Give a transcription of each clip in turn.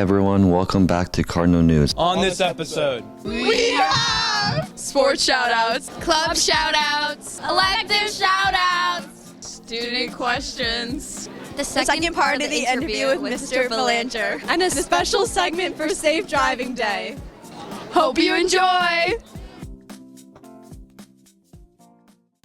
everyone, welcome back to Cardinal News. On this episode, we have sports shoutouts, club shoutouts, elective shoutouts, student questions, the second part of the interview with Mr. Belanger, and a special segment for Safe Driving Day. Hope you enjoy!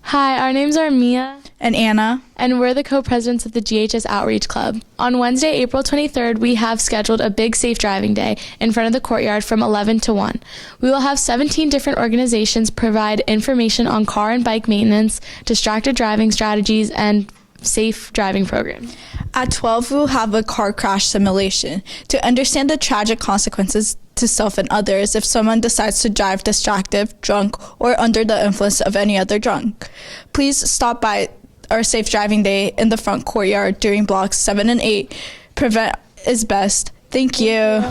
Hi, our names are Mia and Anna, and we're the co-presidents of the GHS Outreach Club. On Wednesday, April 23rd, we have scheduled a big Safe Driving Day in front of the courtyard from 11 to 1. We will have 17 different organizations provide information on car and bike maintenance, distracted driving strategies, and safe driving programs. At 12, we will have a car crash simulation to understand the tragic consequences to self and others if someone decides to drive distracted, drunk, or under the influence of any other drunk. Please stop by our Safe Driving Day in the front courtyard during blocks 7 and 8. Prevent is best. Thank you.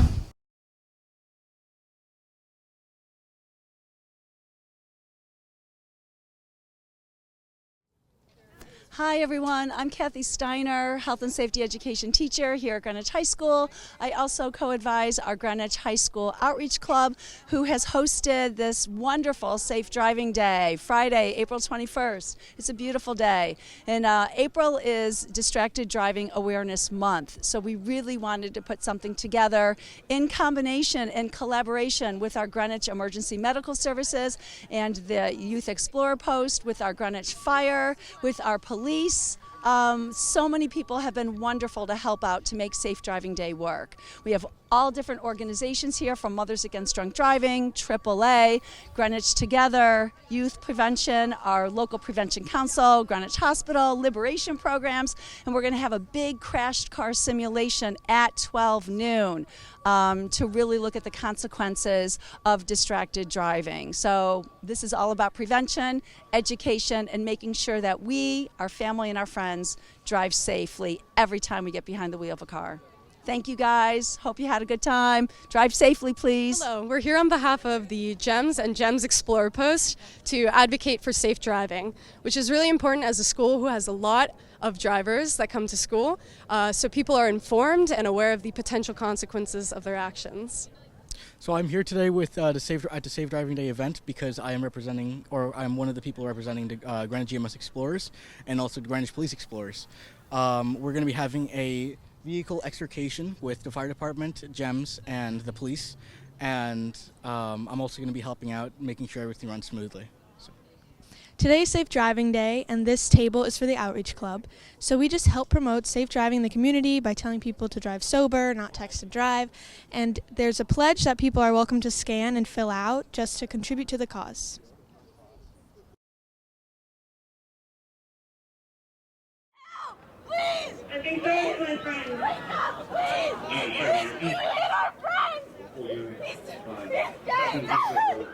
Hi everyone, I'm Kathy Steiner, Health and Safety Education teacher here at Greenwich High School. I also co-advise our Greenwich High School Outreach Club, who has hosted this wonderful Safe Driving Day, Friday, April 21st. It's a beautiful day. And April is Distracted Driving Awareness Month, so we really wanted to put something together in combination and collaboration with our Greenwich Emergency Medical Services and the Youth Explorer Post, with our Greenwich Fire, with our police. So many people have been wonderful to help out to make Safe Driving Day work. We have all different organizations here, from Mothers Against Drunk Driving, AAA, Greenwich Together, Youth Prevention, our local prevention council, Greenwich Hospital, Liberation Programs, and we're going to have a big crashed car simulation at 12 noon to really look at the consequences of distracted driving. So this is all about prevention, education, and making sure that we, our family, and our friends drive safely every time we get behind the wheel of a car. Thank you guys. Hope you had a good time. Drive safely, please. Hello, we're here on behalf of the GEMS and GEMS Explorer Post to advocate for safe driving, which is really important as a school who has a lot of drivers that come to school, so people are informed and aware of the potential consequences of their actions. So I'm here today with at the Safe Driving Day event because I am representing, or I'm one of the people representing the Greenwich GMS Explorers and also the Greenwich Police Explorers. We're going to be having a vehicle extrication with the fire department, GEMS, and the police, and I'm also going to be helping out, making sure everything runs smoothly. Today's Safe Driving Day, and this table is for the Outreach Club. So we just help promote safe driving in the community by telling people to drive sober, not text and drive. And there's a pledge that people are welcome to scan and fill out just to contribute to the cause. Help! Please! Okay, thanks, my friend. Wake up, please! Please! We need our friends! These guys!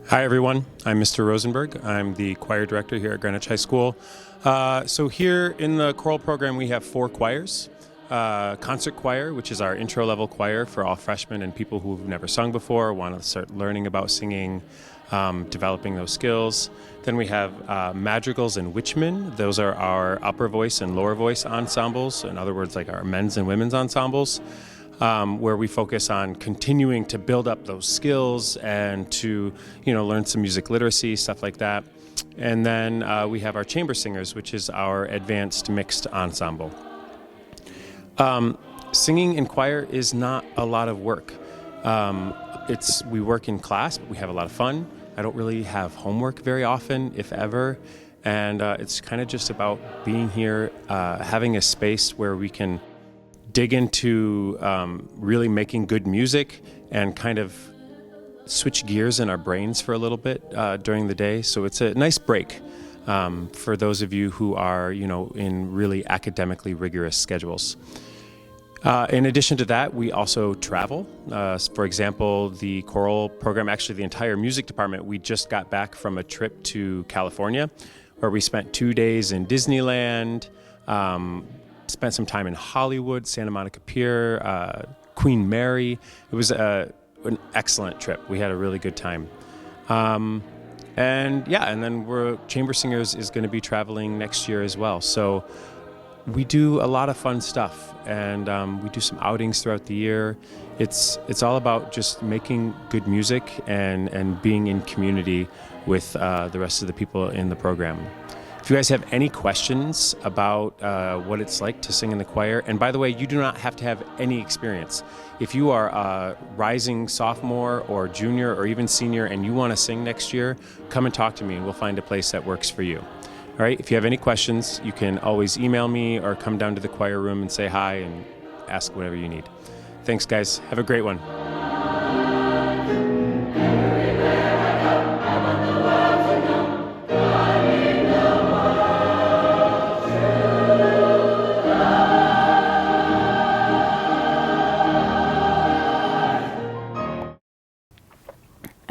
Hi everyone, I'm Mr. Rosenberg. I'm the choir director here at Greenwich High School. So here in the choral program we have 4 choirs. Concert choir, which is our intro level choir for all freshmen and people who've never sung before, want to start learning about singing, developing those skills. Then we have madrigals and witchmen. Those are our upper voice and lower voice ensembles, in other words like our men's and women's ensembles. Where we focus on continuing to build up those skills and to, learn some music literacy, stuff like that. And then we have our chamber singers, which is our advanced mixed ensemble. Singing in choir is not a lot of work. We work in class, but we have a lot of fun. I don't really have homework very often, if ever. And it's kind of just about being here, having a space where we can dig into really making good music and kind of switch gears in our brains for a little bit during the day. So it's a nice break for those of you who are, in really academically rigorous schedules. In addition to that, we also travel. For example, the choral program, actually the entire music department, we just got back from a trip to California where we spent 2 days in Disneyland, spent some time in Hollywood, Santa Monica Pier, Queen Mary. It was an excellent trip. We had a really good time. And then Chamber Singers is going to be traveling next year as well. So we do a lot of fun stuff, and we do some outings throughout the year. It's all about just making good music and being in community with the rest of the people in the program. If you guys have any questions about what it's like to sing in the choir, and by the way, you do not have to have any experience. If you are a rising sophomore or junior or even senior and you want to sing next year, come and talk to me and we'll find a place that works for you. All right, if you have any questions, you can always email me or come down to the choir room and say hi and ask whatever you need. Thanks, guys. Have a great one.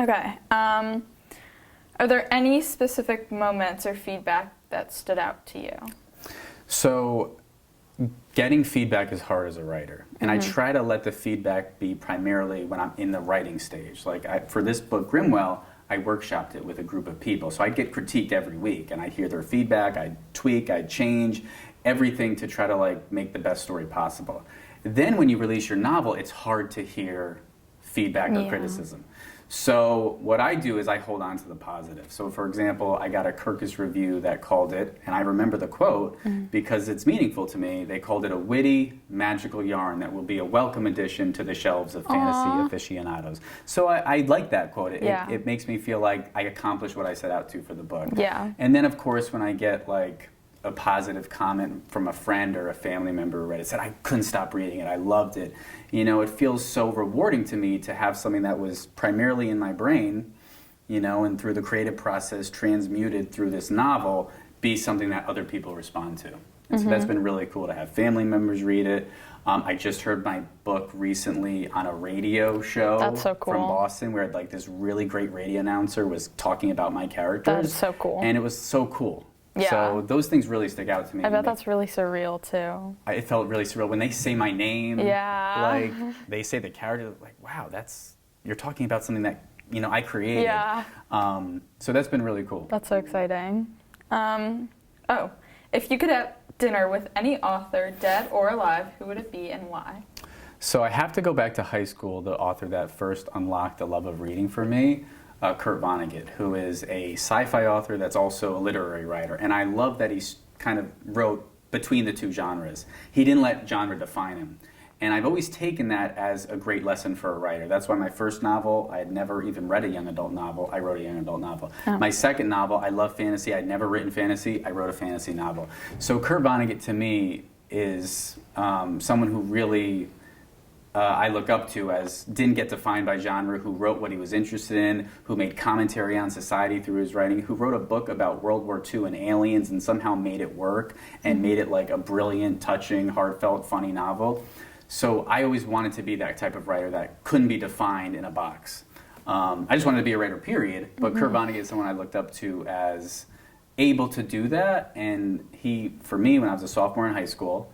Okay. Are there any specific moments or feedback that stood out to you? So, getting feedback is hard as a writer, and I try to let the feedback be primarily when I'm in the writing stage. Like for this book, Grimwell, I workshopped it with a group of people, so I'd get critiqued every week, and I'd hear their feedback, I'd tweak, I'd change, everything to try to make the best story possible. Then when you release your novel, it's hard to hear feedback or criticism. So what I do is I hold on to the positive. So for example, I got a Kirkus review that called it, and I remember the quote because it's meaningful to me. They called it a witty, magical yarn that will be a welcome addition to the shelves of fantasy aficionados. So I like that quote. It makes me feel like I accomplished what I set out to for the book. Yeah. And then of course when I get a positive comment from a friend or a family member who read it, said, I couldn't stop reading it, I loved it. It feels so rewarding to me to have something that was primarily in my brain, and through the creative process transmuted through this novel, be something that other people respond to. And so that's been really cool to have family members read it. I just heard my book recently on a radio show from Boston where this really great radio announcer was talking about my characters. That's so cool. And it was so cool. Yeah. So those things really stick out to me. I bet that's really surreal too. It felt really surreal when they say my name. Yeah. They say the character. Wow, you're talking about something that I created. Yeah. So that's been really cool. That's so exciting. If you could have dinner with any author, dead or alive, who would it be and why? So I have to go back to high school. The author that first unlocked the love of reading for me. Kurt Vonnegut, who is a sci-fi author that's also a literary writer. And I love that he kind of wrote between the two genres. He didn't let genre define him. And I've always taken that as a great lesson for a writer. That's why my first novel, I had never even read a young adult novel. I wrote a young adult novel. My second novel, I love fantasy. I'd never written fantasy. I wrote a fantasy novel. So Kurt Vonnegut to me is someone who really I look up to as didn't get defined by genre, who wrote what he was interested in, who made commentary on society through his writing, who wrote a book about World War II and aliens and somehow made it work and made it a brilliant, touching, heartfelt, funny novel. So I always wanted to be that type of writer that couldn't be defined in a box. I just wanted to be a writer, period. But Kurt Vonnegut is someone I looked up to as able to do that. And for me, when I was a sophomore in high school,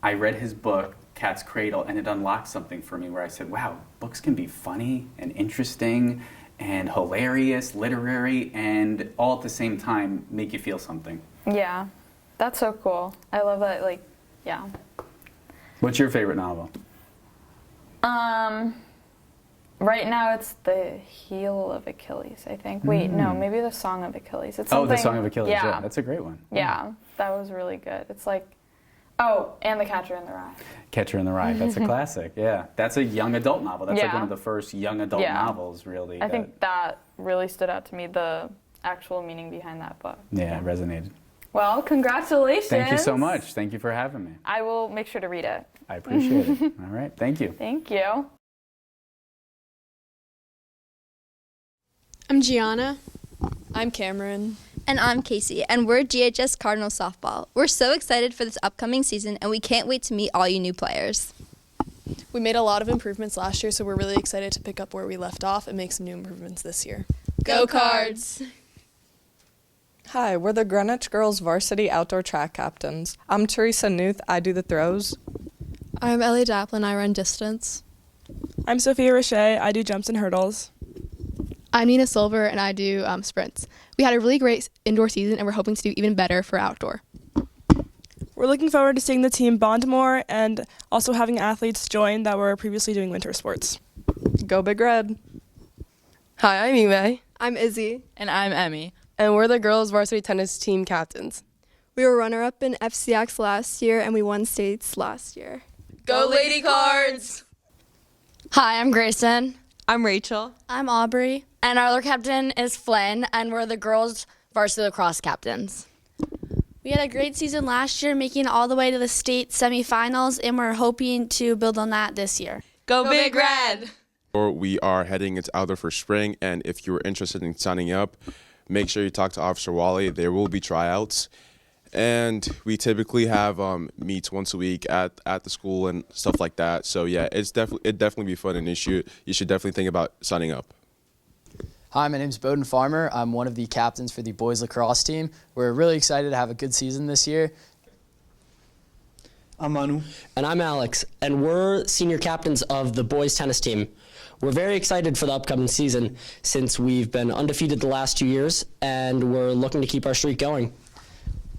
I read his book, Cat's Cradle, and it unlocked something for me where I said, wow, books can be funny and interesting and hilarious, literary, and all at the same time make you feel something. Yeah, that's so cool. I love that, yeah. What's your favorite novel? Right now it's The Heel of Achilles, I think. Wait, no, maybe The Song of Achilles. It's The Song of Achilles, yeah. That's a great one. Yeah, that was really good. It's and The Catcher in the Rye. Catcher in the Rye, that's a classic, yeah. That's a young adult novel. That's one of the first young adult novels, really. I think that really stood out to me, the actual meaning behind that book. Yeah, it resonated. Well, congratulations. Thank you so much. Thank you for having me. I will make sure to read it. I appreciate it. All right. Thank you. Thank you. I'm Gianna. I'm Cameron. And I'm Casey, and we're GHS Cardinal Softball. We're so excited for this upcoming season, and we can't wait to meet all you new players. We made a lot of improvements last year, so we're really excited to pick up where we left off and make some new improvements this year. Go Cards! Hi, we're the Greenwich Girls Varsity Outdoor Track Captains. I'm Teresa Newth, I do the throws. I'm Ellie Daplin, I run distance. I'm Sophia Richey, I do jumps and hurdles. I'm Nina Silver, and I do sprints. We had a really great indoor season, and we're hoping to do even better for outdoor. We're looking forward to seeing the team bond more and also having athletes join that were previously doing winter sports. Go Big Red! Hi, I'm Ime. I'm Izzy. And I'm Emmy. And we're the girls varsity tennis team captains. We were runner-up in FCX last year, and we won states last year. Go Lady Cards! Hi, I'm Grayson. I'm Rachel. I'm Aubrey. And our other captain is Flynn, and we're the girls varsity lacrosse captains. We had a great season last year, making it all the way to the state semifinals, and we're hoping to build on that this year. Go Big Red! We are heading into outdoor for spring, and if you're interested in signing up, make sure you talk to Officer Wally. There will be tryouts, and we typically have meets once a week at the school and stuff like that. So yeah, it'd definitely be fun, and you should definitely think about signing up. Hi, my name is Bowden Farmer. I'm one of the captains for the boys lacrosse team. We're really excited to have a good season this year. I'm Manu. And I'm Alex, and we're senior captains of the boys tennis team. We're very excited for the upcoming season since we've been undefeated the last 2 years, and we're looking to keep our streak going.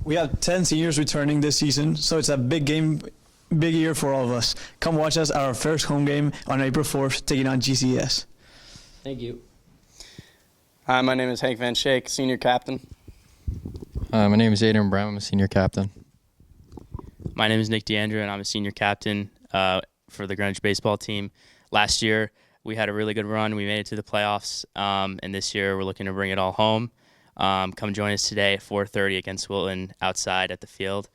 We have 10 seniors returning this season, so it's a big year for all of us. Come watch us at our first home game on April 4th, taking on GCS. Thank you. Hi, my name is Hank Van Schaik, senior captain. My name is Aiden Brown. I'm a senior captain. My name is Nick DeAndrew, and I'm a senior captain for the Greenwich baseball team. Last year, we had a really good run. We made it to the playoffs, and this year we're looking to bring it all home. Come join us today at 4:30 against Wilton outside at the field.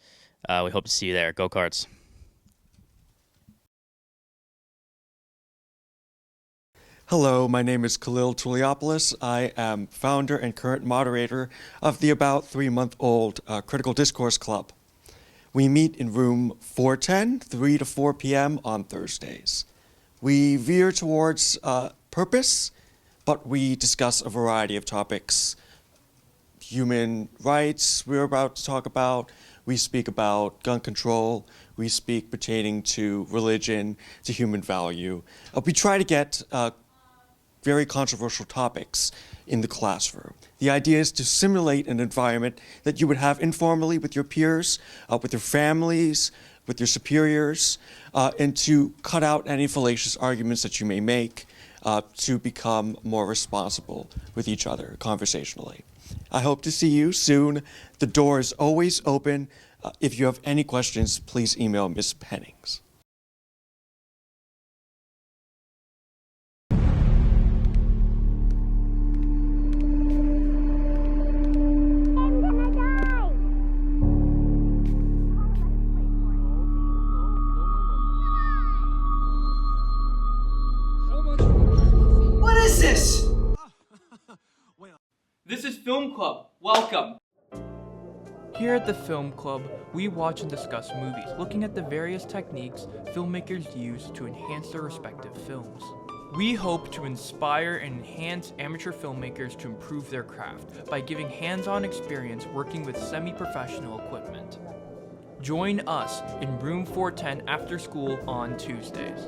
We hope to see you there. Go Cards. Hello, my name is Khalil Tuliopoulos. I am founder and current moderator of the about 3-month-old Critical Discourse Club. We meet in room 410, 3 to 4 p.m. on Thursdays. We veer towards purpose, but we discuss a variety of topics. Human rights we're about to talk about. We speak about gun control. We speak pertaining to religion, to human value. We try to get very controversial topics in the classroom. The idea is to simulate an environment that you would have informally with your peers, with your families, with your superiors, and to cut out any fallacious arguments that you may make to become more responsible with each other conversationally. I hope to see you soon. The door is always open. If you have any questions, please email Ms. Pennings. What is this? This is Film Club. Welcome. Here at the Film Club, we watch and discuss movies, looking at the various techniques filmmakers use to enhance their respective films. We hope to inspire and enhance amateur filmmakers to improve their craft by giving hands-on experience working with semi-professional equipment. Join us in room 410 after school on Tuesdays.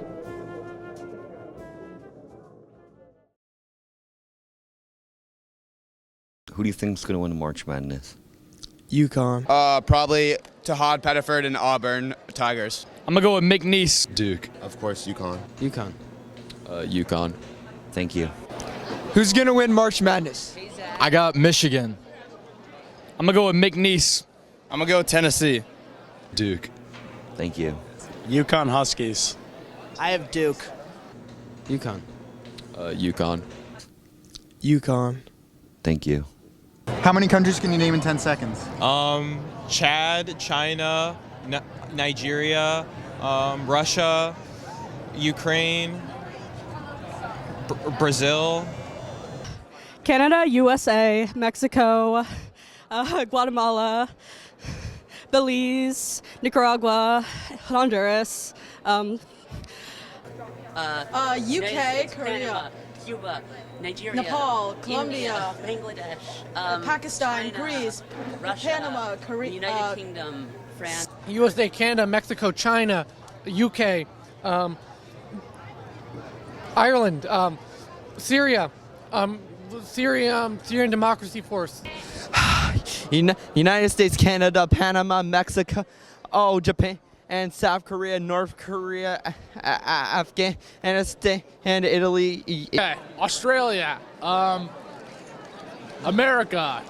Who do you think is going to win March Madness? UConn. Probably Tahad, Pettiford, and Auburn Tigers. I'm going to go with McNeese. Duke. Of course, UConn. UConn. UConn. Thank you. Who's going to win March Madness? I got Michigan. I'm going to go with McNeese. I'm going to go with Tennessee. Duke. Thank you. UConn Huskies. I have Duke. UConn. UConn. UConn. Thank you. How many countries can you name in 10 seconds? Chad, China, Nigeria, Russia, Ukraine, Brazil. Canada, USA, Mexico, Guatemala, Belize, Nicaragua, Honduras, UK, Korea, Cuba, Nigeria, Nepal, Colombia, India, Bangladesh, Pakistan, China, Greece, Russia, Panama, Korea, United Kingdom, France. USA, Canada, Mexico, China, UK, Ireland, Syria, Syrian Democracy Force. United States, Canada, Panama, Mexico, Japan, and South Korea, North Korea, Afghanistan, and Italy. Okay, Australia, America,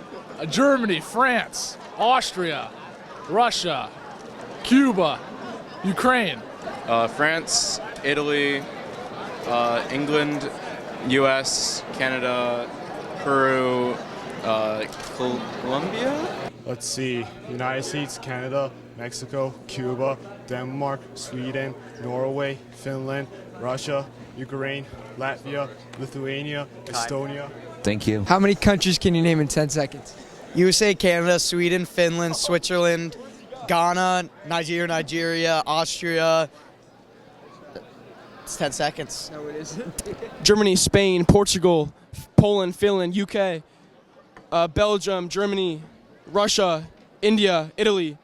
Germany, France, Austria, Russia, Cuba, Ukraine. France, Italy, England, U.S., Canada, Peru, Colombia? Let's see, United States, Canada, Mexico, Cuba, Denmark, Sweden, Norway, Finland, Russia, Ukraine, Latvia, Lithuania, Estonia. Thank you. How many countries can you name in 10 seconds? USA, Canada, Sweden, Finland, Switzerland, Ghana, Nigeria, Austria. It's 10 seconds. No, it isn't. Germany, Spain, Portugal, Poland, Finland, UK, Belgium, Germany, Russia, India, Italy,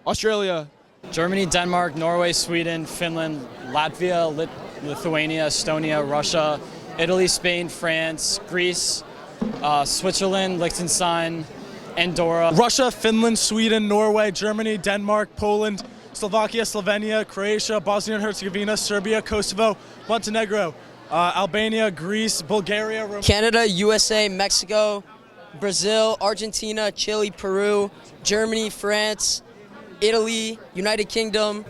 Australia. Germany, Denmark, Norway, Sweden, Finland, Latvia, Lithuania, Estonia, Russia, Italy, Spain, France, Greece, Switzerland, Liechtenstein, Andorra. Russia, Finland, Sweden, Norway, Germany, Denmark, Poland, Slovakia, Slovenia, Croatia, Bosnia and Herzegovina, Serbia, Kosovo, Montenegro, Albania, Greece, Bulgaria, Romania. Canada, USA, Mexico, Brazil, Argentina, Chile, Peru, Germany, France, Italy, United Kingdom.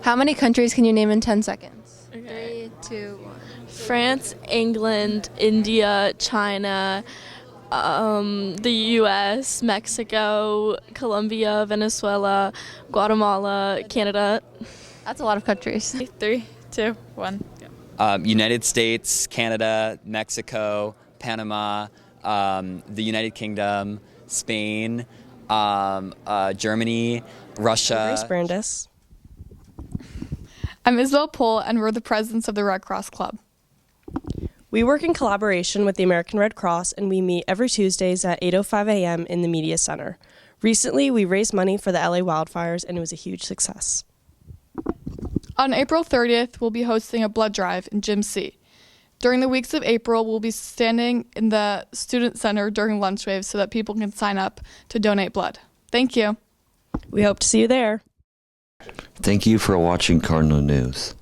How many countries can you name in 10 seconds? 3, 2, 1. France, England, India, China, the U.S., Mexico, Colombia, Venezuela, Guatemala, Canada. That's a lot of countries. 3, 2, 1. United States, Canada, Mexico, Panama, the United Kingdom, Spain, Germany, Russia. Grace Brandis. I'm Isabel Pohl, and we're the presidents of the Red Cross Club. We work in collaboration with the American Red Cross, and we meet every Tuesdays at 8:05 a.m. in the Media Center. Recently, we raised money for the LA wildfires, and it was a huge success. On April 30th, we'll be hosting a blood drive in Gym C. During the weeks of April, we'll be standing in the Student Center during lunch waves so that people can sign up to donate blood. Thank you. We hope to see you there. Thank you for watching Cardinal News.